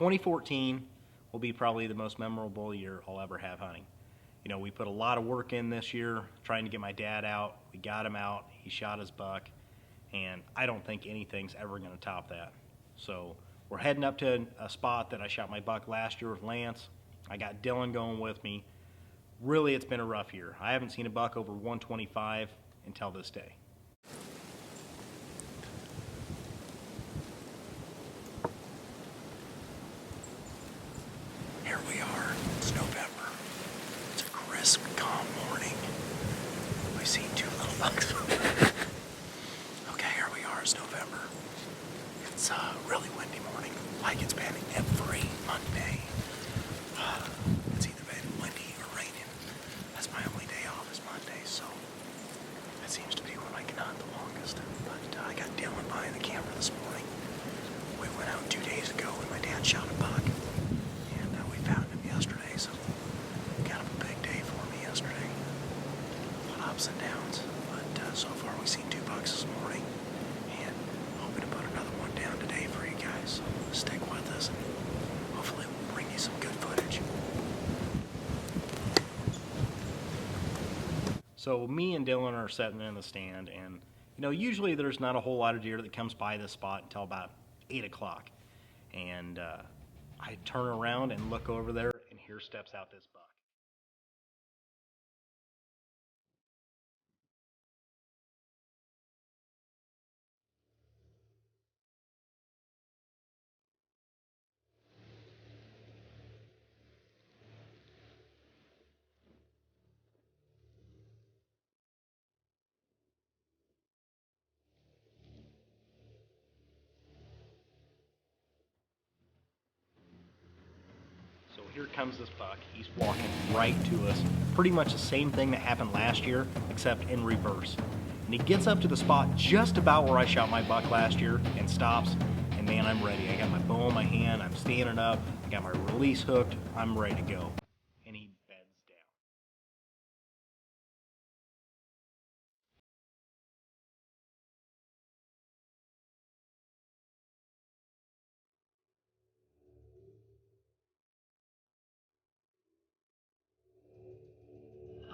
2014 will be probably the most memorable year I'll ever have hunting. You know, we put a lot of work in this year trying to get my dad out. We got him out. He shot his buck, and I don't think anything's ever going to top that. So we're heading up to a spot that I shot my buck last year with Lance. I got Dylan going with me. Really, it's been a rough year. I haven't seen a buck over 125 until this day. Here we are. It's November. It's a crisp, calm morning. We've seen two little bucks. Okay, here we are. It's November. It's a really windy morning, like it's been every Monday. It's either been windy or raining. That's my only day off is Monday, so that seems to be when I can hunt the longest. But I got Dylan behind the camera this morning. We went out 2 days ago and my dad shot a buck. And we found him yesterday, so kind of a big day for me yesterday. A lot of ups and downs, but so far we've seen 2 bucks this morning. And hoping to put another one down today for you guys. So stick with us and hopefully we'll bring you some good footage. So me and Dylan are sitting in the stand, and you know, usually there's not a whole lot of deer that comes by this spot until about 8 o'clock. And I turn around and look over there, and here steps out this buck. So here comes this buck. He's walking right to us. Pretty much the same thing that happened last year, except in reverse. And he gets up to the spot just about where I shot my buck last year and stops. And man, I'm ready. I got my bow in my hand. I'm standing up. I got my release hooked. I'm ready to go. And he beds down.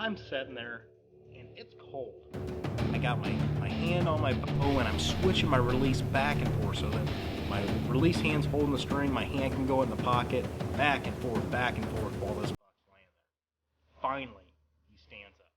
I'm sitting there, and it's cold. I got my hand on my bow, and I'm switching my release back and forth so that my release hand's holding the string, my hand can go in the pocket, back and forth while this buck's laying there. Finally, he stands up.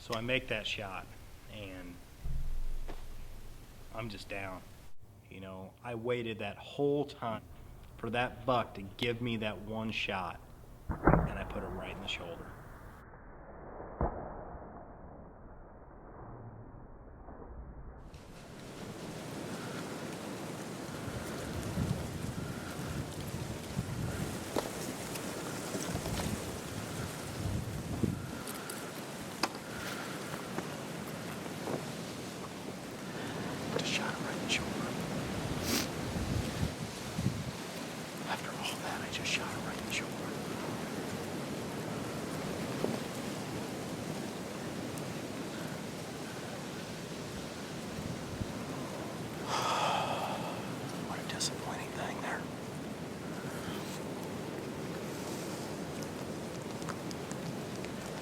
So I make that shot, and I'm just down. You know, I waited that whole time for that buck to give me that one shot, and I put it right in the shoulder. Just shot him right in the shoulder. After all that, I just shot him right in the shoulder.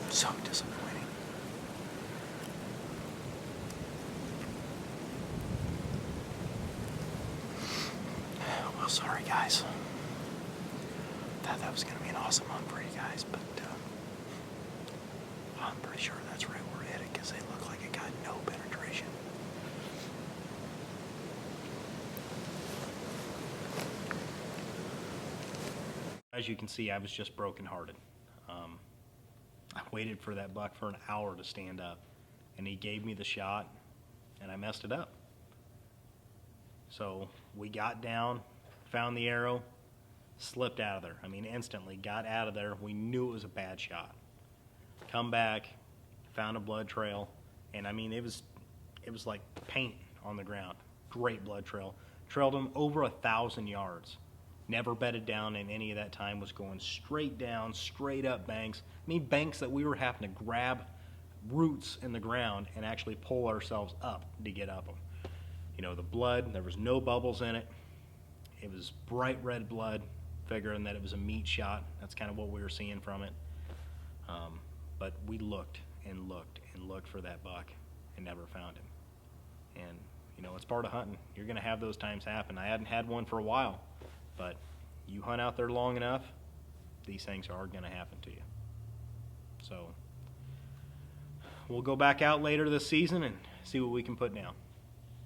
So disappointing. Well, sorry guys. Thought that was going to be an awesome hunt for you guys, but I'm pretty sure that's right where we're headed because they look like it got no penetration. As you can see, I was just brokenhearted. I waited for that buck for an hour to stand up, and he gave me the shot, and I messed it up. So we got down, found the arrow, slipped out of there. I mean, instantly got out of there. We knew it was a bad shot. Come back, found a blood trail, and I mean, it was like paint on the ground. Great blood trail. Trailed him over 1,000 yards. Never bedded down in any of that time, was going straight down, straight up banks. I mean, banks that we were having to grab roots in the ground and actually pull ourselves up to get up them. You know, the blood, there was no bubbles in it. It was bright red blood, figuring that it was a meat shot. That's kind of what we were seeing from it. But we looked and looked and looked for that buck and never found him. And, you know, it's part of hunting. You're going to have those times happen. I hadn't had one for a while. But you hunt out there long enough, these things are going to happen to you. So we'll go back out later this season and see what we can put down.